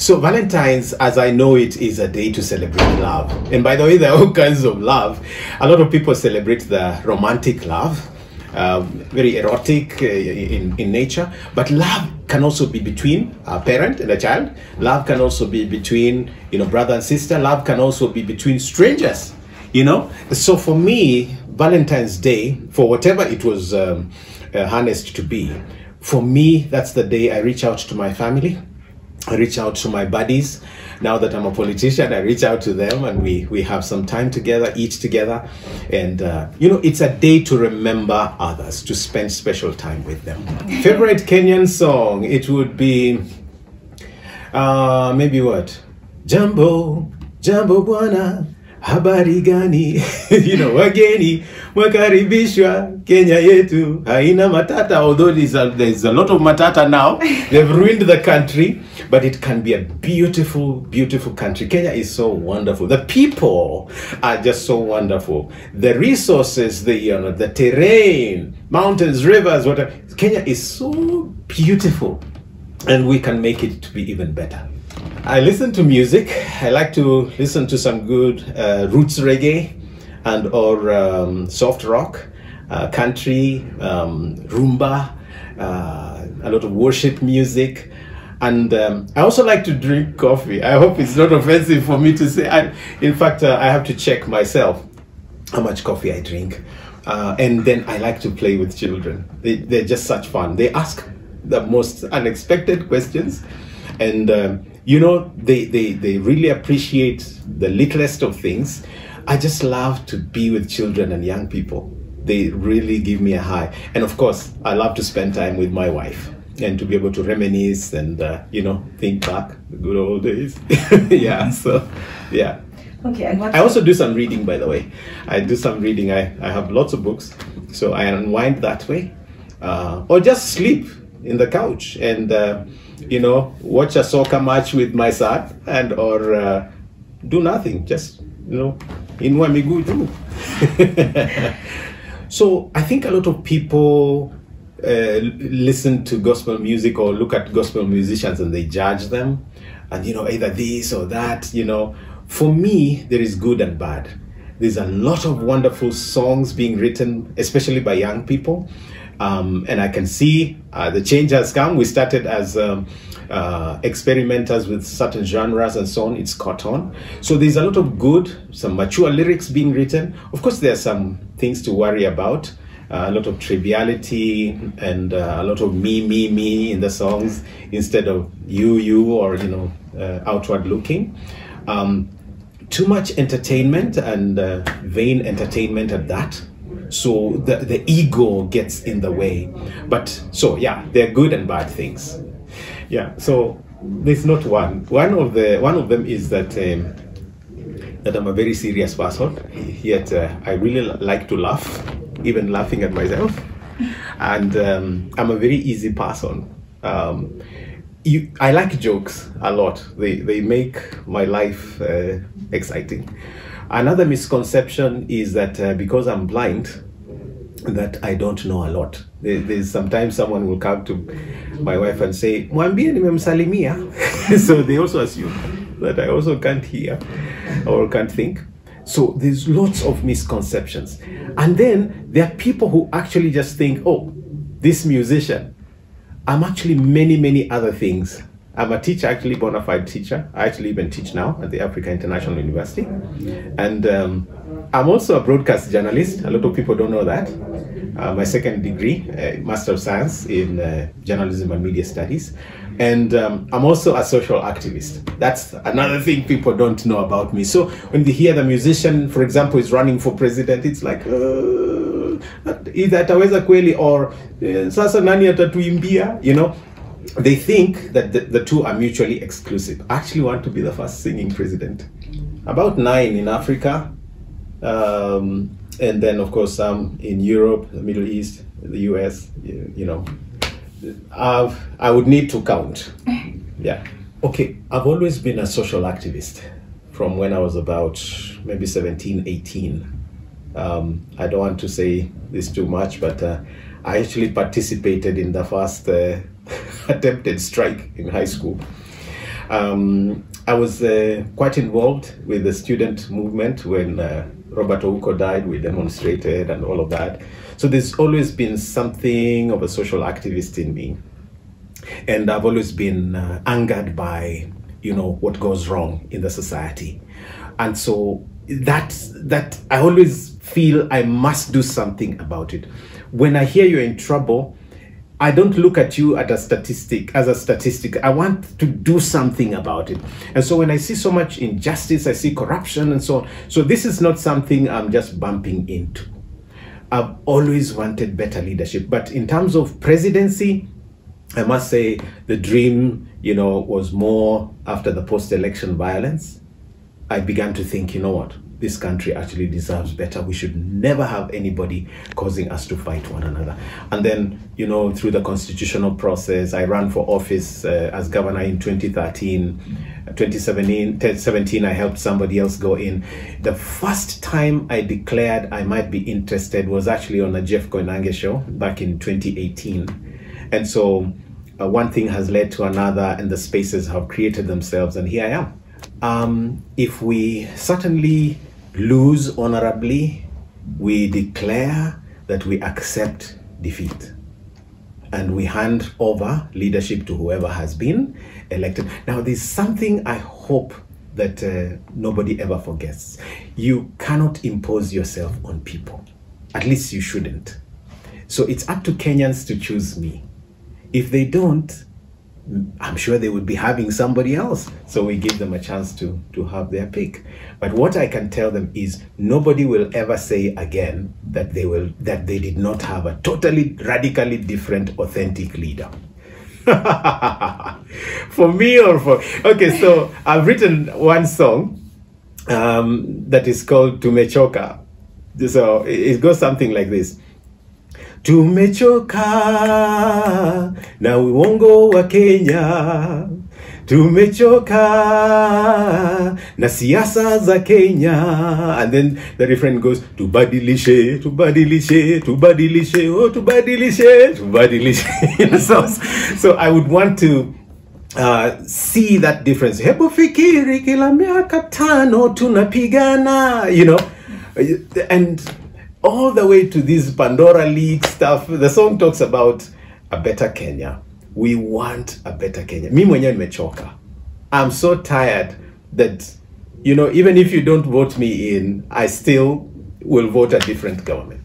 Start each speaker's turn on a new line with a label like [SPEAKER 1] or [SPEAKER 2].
[SPEAKER 1] So Valentine's, as I know it, is a day to celebrate love. And by the way, there are all kinds of love. A lot of people celebrate the romantic love, very erotic in nature. But love can also be between a parent and a child. Love can also be between, brother and sister. Love can also be between strangers, So for me, Valentine's Day, for whatever it was harnessed to be, for me, that's the day I reach out to my family. I reach out to my buddies. Now that I'm a politician, I reach out to them and we have some time together, eat together. And, it's a day to remember others, to spend special time with them. Favorite Kenyan song, it would be, maybe what? Jambo, Jambo Bwana, habari gani? Wageni, wakaribishwa, Kenya yetu, haina matata. Although there's a lot of matata now. They've ruined the country. But it can be a beautiful, beautiful country. Kenya is so wonderful. The people are just so wonderful. The resources, the terrain, mountains, rivers, whatever. Kenya is so beautiful. And we can make it to be even better. I listen to music. I like to listen to some good roots reggae or soft rock, country, rumba, a lot of worship music. And I also like to drink coffee. I hope it's not offensive for me to say. In fact, I have to check myself how much coffee I drink. And then I like to play with children. They're just such fun. They ask the most unexpected questions. And, they really appreciate the littlest of things. I just love to be with children and young people. They really give me a high. And of course, I love to spend time with my wife. And to be able to reminisce and, think back the good old days. Yeah.
[SPEAKER 2] Okay, and
[SPEAKER 1] I also do some reading, by the way. I do some reading. I have lots of books. So I unwind that way. Or just sleep in the couch and, watch a soccer match with my son or do nothing. Just, inua miguu tu. So I think a lot of people listen to gospel music or look at gospel musicians and they judge them and either this or that. For me, there is good and bad. There's a lot of wonderful songs being written, especially by young people, and I can see the change has come. We started as experimenters with certain genres and so on. It's caught on. So there's a lot of good, some mature lyrics being written. Of course, there are some things to worry about. A lot of triviality and a lot of me in the songs instead of you or outward looking. Too much entertainment and vain entertainment at that. So the ego gets in the way. But so yeah, they're good and bad things. Yeah. So there's not one. One of them is that I'm a very serious person. Yet I really like to laugh. Even laughing at myself, and I'm a very easy person. I like jokes a lot. They make my life exciting. Another misconception is that because I'm blind, that I don't know a lot. There's sometimes someone will come to my wife and say, "Mwambie nimemsalimia." So they also assume that I also can't hear or can't think. So there's lots of misconceptions. And then there are people who actually just think, oh, this musician, I'm actually many, many other things. I'm a teacher, actually bona fide teacher. I actually even teach now at the Africa International University. And I'm also a broadcast journalist. A lot of people don't know that. My second degree, Master of Science in Journalism and Media Studies. And I'm also a social activist. That's another thing people don't know about me. So when they hear the musician, for example, is running for president, it's like, either ataweza kweli or sasa nani atatuimbia, They think that the two are mutually exclusive. I actually want to be the first singing president. About 9 in Africa, and then of course some in Europe, the Middle East, the US, I would need to count. Yeah. Okay, I've always been a social activist from when I was about maybe 17, 18. I don't want to say this too much, but I actually participated in the first attempted strike in high school. I was quite involved with the student movement when Robert Ouko died. We demonstrated and all of that. So there's always been something of a social activist in me. And I've always been angered by, you know, what goes wrong in the society. And so that I always feel I must do something about it. When I hear you're in trouble, I don't look at you as a statistic. I want to do something about it. And so when I see so much injustice, I see corruption and so on. So this is not something I'm just bumping into. I've always wanted better leadership. But in terms of presidency, I must say the dream, you know, was more after the post-election violence. I began to think, you know what? This country actually deserves better. We should never have anybody causing us to fight one another. And then, you know, through the constitutional process, I ran for office as governor in 2013. 2017, I helped somebody else go in. The first time I declared I might be interested was actually on a Jeff Koinange show back in 2018. And so one thing has led to another, and the spaces have created themselves, and here I am. If we certainly lose honorably, we declare that we accept defeat and we hand over leadership to whoever has been elected. Now, there's something I hope that nobody ever forgets. You cannot impose yourself on people. At least you shouldn't. So it's up to Kenyans to choose me. If they don't, I'm sure they would be having somebody else. So we give them a chance to have their pick. But what I can tell them is nobody will ever say again that they did not have a totally, radically different, authentic leader. For me or for... Okay, so I've written one song that is called Tumechoka. So it goes something like this. Tumechoka na uongo wa Kenya, tumechoka na siasa za Kenya. And then the refrain goes, tubadilishe, tubadilishe, tubadilishe, oh tubadilishe, tubadilishe. So I would want to see that difference. Hebu fikiri kila miaka tano tunapigana, you know, and all the way to this Pandora League stuff. The song talks about a better Kenya. We want a better Kenya. Mi mwenyewe nimechoka. I'm so tired that, you know, even if you don't vote me in, I still will vote a different government.